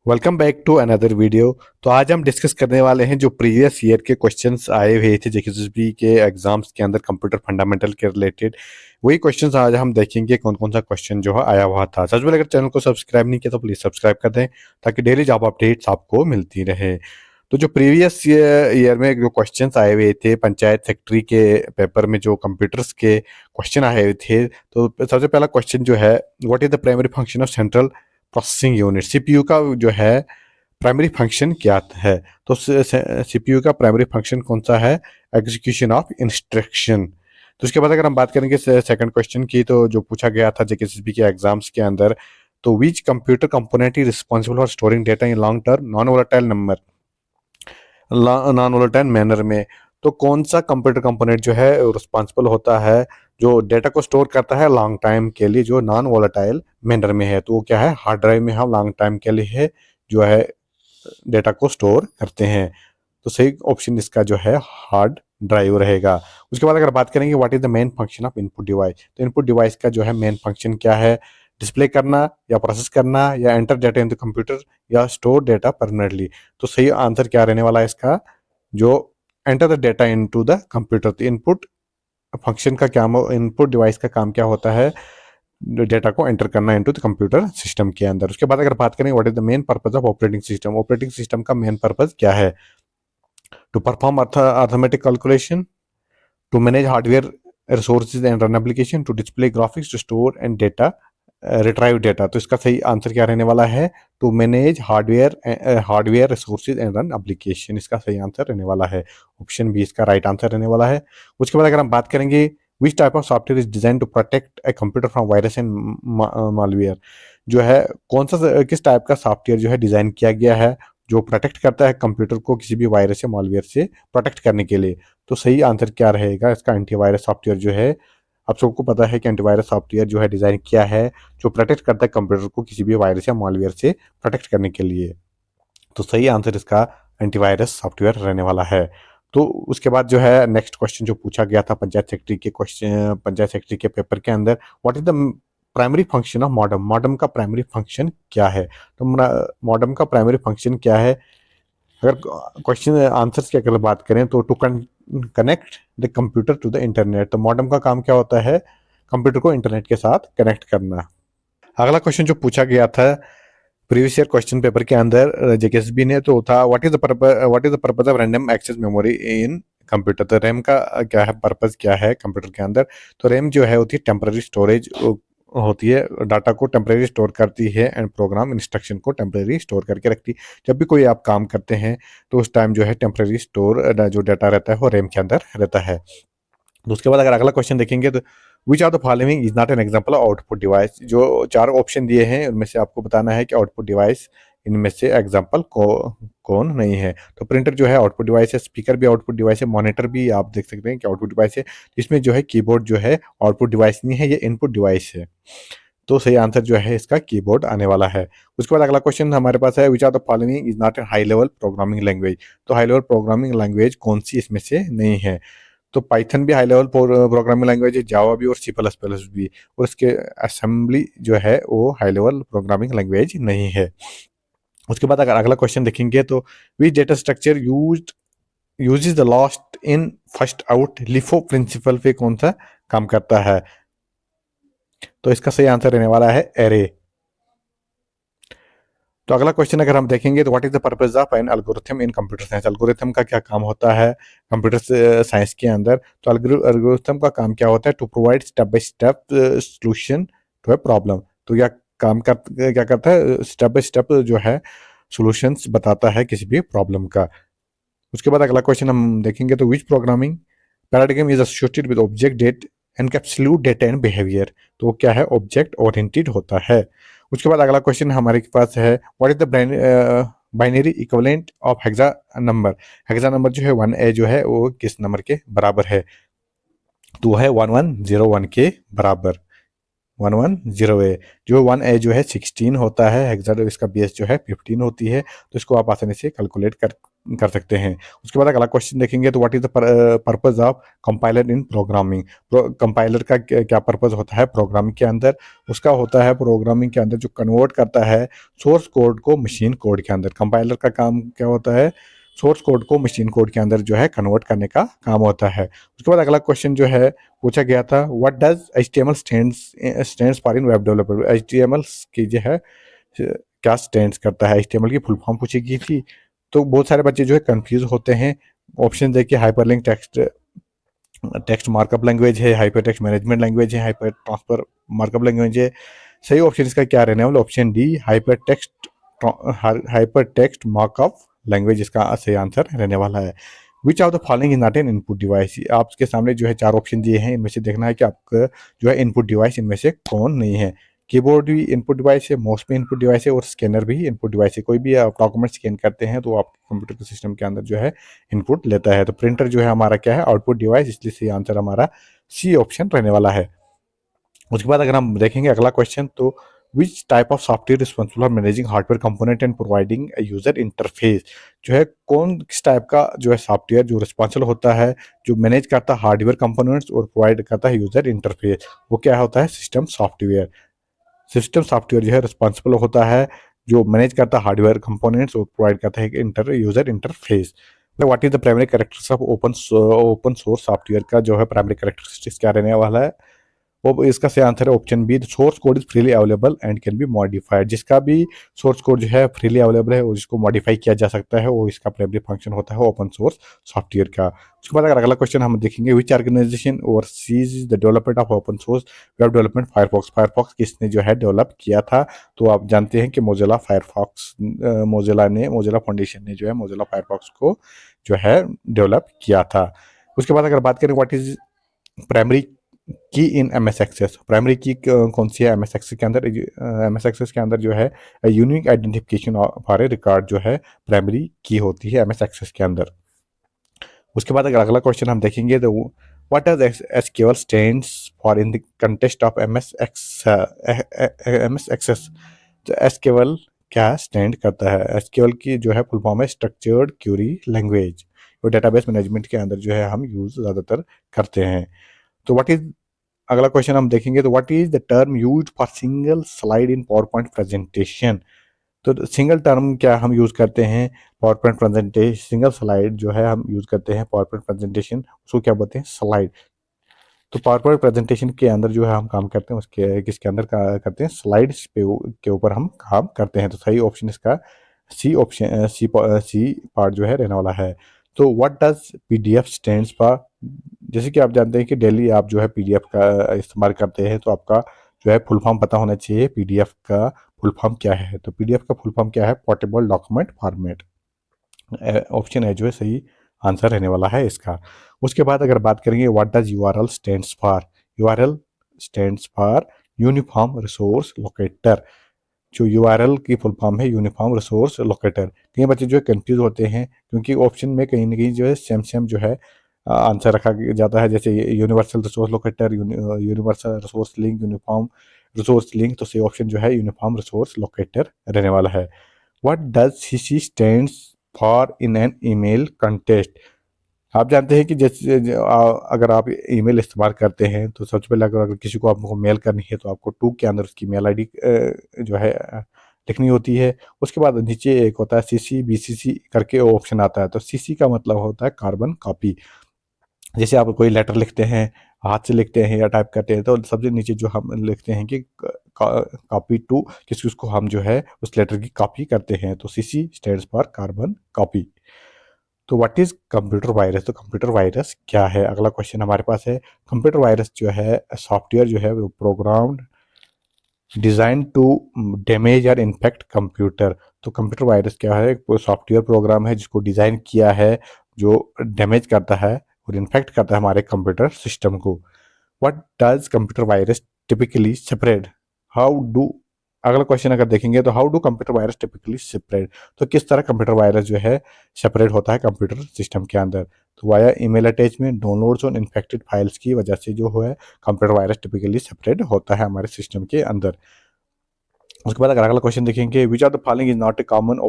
Welcome back to another video. तो आज हम डिस्कस करने वाले हैं जो प्रीवियस ईयर के क्वेश्चंस आए हुए थे जेकेएसबी के एग्जाम्स के अंदर कंप्यूटर फंडामेंटल के रिलेटेड। वही क्वेश्चंस आज हम देखेंगे कौन कौन सा क्वेश्चन जो है आया हुआ था। सबसे पहले अगर चैनल को सब्सक्राइब नहीं किया तो प्लीज सब्सक्राइब कर दें ताकि डेली जॉब अपडेट्स आपको मिलती रहे। तो जो प्रीवियस ईयर में जो क्वेश्चंस आए हुए थे पंचायत सेक्रेटरी के पेपर में जो कंप्यूटर्स के क्वेश्चन आए हुए थे, तो सबसे पहला क्वेश्चन जो है, what is the primary function of central processing unit. CPU का जो है प्राइमरी फंक्शन क्या है? तो सीपीयू का प्राइमरी फंक्शन कौन सा है? Execution of instruction. तो उसके बाद अगर हम बात करेंगे सेकंड क्वेश्चन की, तो जो पूछा गया था जेकेएसबी के एग्जाम्स के अंदर, तो which computer component is responsible for storing data in long term non volatile manner में। तो कौन सा कंप्यूटर कंपोनेंट जो है रिस्पॉन्सिबल होता है जो डेटा को स्टोर करता है लॉन्ग टाइम के लिए, जो नॉन वोलेटाइल मैनर में है? तो वो क्या है? हार्ड ड्राइव में हम लॉन्ग टाइम के लिए जो है डेटा को स्टोर करते हैं। तो सही ऑप्शन इसका जो है हार्ड ड्राइव रहेगा। उसके बाद अगर बात करेंगे what is the main function of input device, तो इनपुट डिवाइस का जो है मेन फंक्शन क्या है? डिस्प्ले करना या प्रोसेस करना या enter data in the computer या स्टोर डेटा परमानेंटली। तो सही आंसर क्या रहने वाला है इसका? जो enter the data into the computer. तो इनपुट फंक्शन का क्या, इनपुट डिवाइस का काम क्या होता है? डेटा को एंटर करना इनटू द कंप्यूटर सिस्टम के अंदर। उसके बाद अगर बात करें what is the main purpose of operating system, operating system का मेन पर्पस क्या है? To perform arithmetic calculation, to manage hardware resources and run application, to display graphics, to store and data retrieve data. तो इसका सही answer क्या रहने वाला है? To manage hardware resources and run application. इसका सही आंसर रहने वाला है ऑप्शन बी, इसका राइट आंसर रहने वाला है। उसके बाद अगर हम बात करेंगे which type of software is design to protect a computer from virus and malware, जो है कौन सा किस टाइप का सॉफ्टवेयर जो है डिजाइन किया गया है जो प्रोटेक्ट करता है कंप्यूटर को किसी भी वायरस या मालवेयर से प्रोटेक्ट करने के लिए? तो सही आंसर क्या रहेगा इसका? एंटीवायरस सॉफ्टवेयर जो है, आप सबको पता है कि एंटीवायरस सॉफ्टवेयर जो है डिजाइन किया है जो प्रोटेक्ट करता है कंप्यूटर को किसी भी वायरस या मालवेयर से प्रोटेक्ट करने के लिए। तो सही आंसर इसका एंटीवायरस सॉफ्टवेयर रहने वाला है। तो उसके बाद जो है नेक्स्ट क्वेश्चन जो पूछा गया था पंचायत सेक्रेटरी के पेपर के अंदर, what is the primary function of modem. Modem का प्राइमरी फंक्शन क्या है? तो मॉडम का प्राइमरी फंक्शन क्या है? अगर क्वेश्चन आंसर्स की अगर बात करें तो to connect the computer to the internet. तो मॉडम का काम क्या होता है? कंप्यूटर को इंटरनेट के साथ कनेक्ट करना। अगला क्वेश्चन जो पूछा गया था प्रीवियस ईयर क्वेश्चन पेपर के अंदर जेकेएसबी ने, तो था what is the purpose of random access memory in computer. तो रैम का क्या है, पर्पस क्या है कंप्यूटर के अंदर? तो रैम जो है होती है टेम्पररी स्टोरेज होती है, डाटा को टेम्परेरी स्टोर करती है एंड प्रोग्राम इंस्ट्रक्शन को टेम्परेरी स्टोर करके रखती है। जब भी कोई आप काम करते हैं तो उस टाइम जो है टेम्परेरी स्टोर जो डाटा रहता है वो रैम के अंदर रहता है। तो उसके बाद अगर अगला क्वेश्चन देखेंगे तो which are the following is not an example of output device. जो चार ऑप्शन दिए हैं उनमें से आपको बताना है कि आउटपुट डिवाइस इनमें से एग्जांपल कौन नहीं है। तो प्रिंटर जो है आउटपुट डिवाइस है, स्पीकर भी आउटपुट डिवाइस है, मॉनिटर भी आप देख सकते हैं कि आउटपुट डिवाइस है। इसमें जो है कीबोर्ड जो है आउटपुट डिवाइस नहीं है, ये इनपुट डिवाइस है। तो सही आंसर जो है इसका कीबोर्ड आने वाला है। उसके बाद अगला क्वेश्चन हमारे पास है which are the following is not a high level programming language. तो हाई लेवल प्रोग्रामिंग लैंग्वेज कौन सी इसमें से नहीं है? तो पाइथन भी हाई लेवल प्रोग्रामिंग लैंग्वेज है, जावा भी और सी प्लस प्लस भी, और इसके असेंबली जो है वो हाई लेवल प्रोग्रामिंग लैंग्वेज नहीं है। उसके बाद अगर अगला क्वेश्चन देखेंगे तो which data structure use the last in first out LIFO principle पे कौन सा काम करता है? तो इसका सही आंसर रहने वाला है एरे। तो अगला क्वेश्चन अगर हम देखेंगे तो what is the purpose of an algorithm in computer science. Algorithm का क्या काम होता है कंप्यूटर साइंस के अंदर? तो एल्गोरिथम का काम क्या होता है? To provide step by step solution to a problem. तो क्या करता है? स्टेप बाय स्टेप जो है सॉल्यूशंस बताता है किसी भी प्रॉब्लम का। उसके बाद अगला क्वेश्चन हम देखेंगे तो which programming paradigm is associated with object that encapsulate data and behaviour. तो वो क्या है? ऑब्जेक्ट ओरिएंटेड होता है। उसके बाद अगला क्वेश्चन हमारे पास है what is the binary equivalent of hexa number. Hexa number जो है 1A जो है वो किस नंबर के बराबर है? तो है 1101 के बराबर, 110A। जो 1A जो है 16 होता है, हेक्सा इसका बेस जो है 15 होती है। तो इसको आप आसानी से कैलकुलेट कर कर सकते हैं। उसके बाद अगला क्वेश्चन देखेंगे तो what is the purpose of compiler in programming. Compiler का क्या पर्पज होता है प्रोग्रामिंग के अंदर? उसका होता है प्रोग्रामिंग के अंदर जो कन्वर्ट करता है सोर्स कोड को मशीन कोड के अंदर। कंपाइलर का काम क्या होता है? सोर्स कोड को मशीन कोड के अंदर जो है कन्वर्ट करने का काम होता है। उसके बाद अगला क्वेश्चन जो है पूछा गया था, what does HTML stands for in web developer. HTML की जो है क्या स्टैंड्स करता है, HTML की फुल फॉर्म पूछी गई थी। तो बहुत सारे बच्चे जो है कंफ्यूज होते हैं। ऑप्शन देखिए, hyperlink text text markup language है, हाइपर टेक्स्ट मैनेजमेंट लैंग्वेज है, हाइपर ट्रांसफर मार्कअप लैंग्वेज है। सही ऑप्शन इसका क्या रहने वाला? Option D, hyper text markup language इसका सही आंसर रहने वाला है। विच of the following is not N input device. आपके सामने जो है 4 ऑप्शन दिए हैं, इनमें से देखना है कि आपका जो है इनपुट डिवाइस इनमें से कौन नहीं है। कीबोर्ड भी इनपुट डिवाइस है, माउस भी इनपुट डिवाइस है और स्कैनर भी इनपुट डिवाइस है। कोई भी आप डॉक्यूमेंट स्कैन करते हैं तो आपके कंप्यूटर के सिस्टम के अंदर जो है इनपुट लेता है। तो प्रिंटर जो है हमारा क्या है? आउटपुट डिवाइस, इसलिए सही आंसर हमारा सी ऑप्शन रहने वाला है। उसके बाद अगर हम देखेंगे अगला क्वेश्चन, तो विच type of software responsible for managing hardware component and providing user interface. जो है कौन किस टाइप का जो है सॉफ्टवेयर जो रिस्पॉन्सिबल होता है, जो मैनेज करता है हार्डवेयर कंपोनेंट्स और प्रोवाइड करता है यूजर इंटरफेस, वो क्या होता है? System software. सिस्टम सॉफ्टवेयर जो है रिस्पॉन्सिबल होता है जो मैनेज करता है हार्डवेयर कंपोनेंट्स और प्रोवाइड करता है user interface. What is the primary characteristics of open source software का जो है प्राइमरी कैरेक्टरिस्टिक्स क्या रहने वाला है? वो इसका सही आंसर है option B, source code is freely available and can be modified. जिसका भी सोर्स कोड जो है फ्रीली अवेलेबल है और जिसको मॉडिफाई किया जा सकता है, वो इसका प्राइमरी फंक्शन होता है ओपन सोर्स सॉफ्टवेयर का। उसके बाद अगर अगला क्वेश्चन हम देखेंगे, which organisation oversees the development of open source web development Firefox. Firefox किसने जो है डेवलप किया था? तो आप जानते हैं कि मोजिला फायरफॉक्स, मोजिला फाउंडेशन ने जो है मोजिला फायरफॉक्स को जो है डेवलप किया था। उसके बाद अगर बात करें व्हाट इज प्राइमरी की इन MS एक्सेस। प्राइमरी की कौन सी है MS एक्सेस के अंदर? MS एक्सेस के अंदर जो है unique identification for a record जो है प्राइमरी की होती है MS एक्सेस के अंदर। उसके बाद अगर अगला क्वेश्चन हम देखेंगे तो what does SQL stands for in the context of MS access. तो SQL क्या स्टैंड करता है? SQL की जो है फुल फॉर्म है स्ट्रक्चर्ड क्वेरी लैंग्वेज, वो डेटाबेस मैनेजमेंट के अंदर जो है हम यूज ज़्यादातर करते हैं। तो व्हाट इज अगला क्वेश्चन हम देखेंगे तो what is the term used for single slide in power point presentation. तो सिंगल टर्म क्या हम यूज करते हैं power point presentation? Single slide जो है हम यूज करते हैं पावर पॉइंट प्रेजेंटेशन, उसको क्या बोलते हैं? स्लाइड। तो पावर पॉइंट प्रेजेंटेशन के अंदर जो है हम काम करते हैं उसके किसके अंदर करते हैं? स्लाइड्स पे के ऊपर हम काम करते हैं। तो सही ऑप्शन इसका सी ऑप्शन सी पार्ट जो है रहने वाला है। तो what does PDF stands for. जैसे कि आप जानते हैं कि डेली आप जो है PDF का इस्तेमाल करते हैं, तो आपका जो है फुल फॉर्म पता होना चाहिए PDF का फुल फॉर्म क्या है। तो PDF का फुल फॉर्म क्या है? Portable document format. ऑप्शन है जो है सही आंसर रहने वाला है इसका। उसके बाद अगर बात करेंगे what does URL stands for. URL stands for uniform resource locator. जो URL की फुल फॉर्म है यूनिफॉर्म रिसोर्स लोकेटर। कई बच्चे जो है कंफ्यूज होते हैं क्योंकि ऑप्शन में कहीं ना कहीं जो है सेम जो है आंसर रखा जाता है, जैसे universal resource locator, universal resource link, uniform resource link. तो सही ऑप्शन जो है यूनिफॉर्म रिसोर्स लोकेटर रहने वाला है। What does CC stands for in an email contest. आप जानते हैं कि जैसे अगर आप ईमेल इस्तेमाल करते हैं तो सबसे पहले अगर किसी को आपको मेल करनी है तो आपको टू के अंदर उसकी मेल ID जो है लिखनी होती है। उसके बाद नीचे एक होता है CC BCC करके ऑप्शन आता है। तो CC का मतलब होता है कार्बन कॉपी। जैसे आप कोई लेटर लिखते हैं, हाथ से लिखते हैं या टाइप करते हैं, तो सबसे नीचे जो हम लिखते हैं कि कॉपी टू, किसी उसको हम जो है उस लेटर की कॉपी करते हैं। तो CC stands for carbon copy. तो व्हाट इज कंप्यूटर वायरस। तो कंप्यूटर वायरस क्या है? अगला क्वेश्चन हमारे पास है, कंप्यूटर वायरस जो है सॉफ्टवेयर जो है वो प्रोग्राम्ड डिजाइन टू डैमेज और इन्फेक्ट कंप्यूटर। तो कंप्यूटर वायरस क्या है? एक सॉफ्टवेयर प्रोग्राम है जिसको डिजाइन किया है जो डैमेज करता है और इन्फेक्ट करता है हमारे कंप्यूटर सिस्टम को। What does computer virus typically spread. How do अगला क्वेश्चन अगर देखेंगे तो how do computer virus typically spread. तो किस तरह कंप्यूटर वायरस जो है सेपरेट होता है कंप्यूटर सिस्टम के अंदर? तो वाया ईमेल अटैचमेंट, डाउनलोड्स और इन्फेक्टेड फाइल्स की वजह से जो है कंप्यूटर वायरस टिपिकली सेपरेट होता है हमारे सिस्टम के अंदर। उसके बाद अगर अगला क्वेश्चन देखेंगे, which are the following is not a common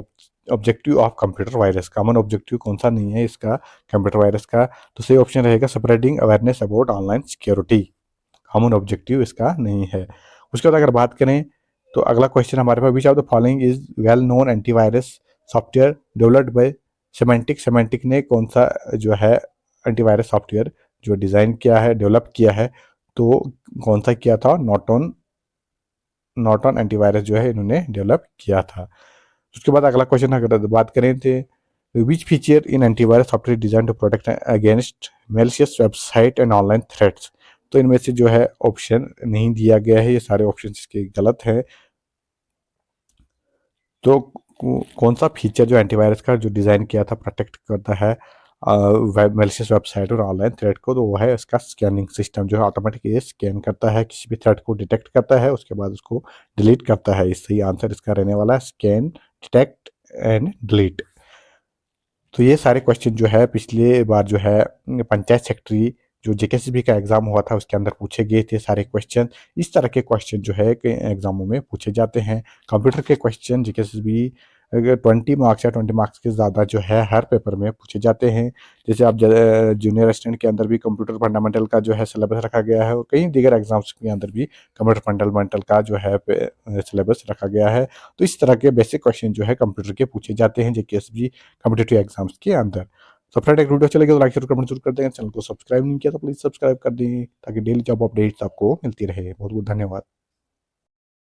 objective of computer virus. Common objective कौन सा नहीं है इसका कंप्यूटर वायरस का? तो सही ऑप्शन रहेगा spreading awareness about online security. Common objective इसका नहीं है। उसके बाद अगर बात करें तो अगला क्वेश्चन हमारे पास, which of the following is well known antivirus software developed by Symantec. Symantec ने कौन सा जो है एंटीवायरस सॉफ्टवेयर जो डिज़ाइन किया है, डेवलप किया है, तो कौन सा किया था? नॉर्टन एंटीवायरस जो है इन्होंने डेवलप किया था। उसके बाद अगला क्वेश्चन अगर बात करें थे, which feature in antivirus software design to protect against malicious website and online threats. तो इनमें से जो है ऑप्शन नहीं दिया गया है, ये सारे ऑप्शन इसके गलत हैं। तो कौन सा फीचर जो एंटीवायरस का जो डिज़ाइन किया था प्रोटेक्ट करता है मेलिशियस वेबसाइट और ऑनलाइन थ्रेट को? तो वो है इसका स्कैनिंग सिस्टम, जो है ऑटोमेटिक ये स्कैन करता है, किसी भी थ्रेट को डिटेक्ट करता है, उसके बाद उसको डिलीट करता है। इस सही आंसर इसका रहने वाला है स्कैन, डिटेक्ट एंड डिलीट। तो ये सारे क्वेश्चन जो है पिछले बार जो है पंचायत सेक्रेटरी जो जेकेसीबी का एग्जाम हुआ था उसके अंदर पूछे गए थे सारे क्वेश्चन। इस तरह के क्वेश्चन जो है एग्जामों में पूछे जाते हैं। कंप्यूटर के क्वेश्चन जेकेसीबी 20 मार्क्स या 20 मार्क्स के ज़्यादा जो है हर पेपर में पूछे जाते हैं। जैसे आप जूनियर असिस्टेंट के अंदर भी कंप्यूटर फंडामेंटल का जो है सिलेबस रखा गया है, और कई दीगर एग्जाम्स के अंदर भी कंप्यूटर फंडामेंटल का जो है सिलेबस रखा गया है। तो इस तरह के बेसिक क्वेश्चन जो है कंप्यूटर के पूछे जाते हैं जेकेएसबी कॉम्पिटिटिव एग्जाम्स के अंदर। तो फ्रेंड एक वीडियो चलेगी तो लाइक जरूर कमेंट जरूर कर दें। चैनल को सब्सक्राइब नहीं किया तो प्लीज सब्सक्राइब कर दें ताकि डेली जॉब अपडेट्स आपको मिलती रहे। बहुत बहुत धन्यवाद।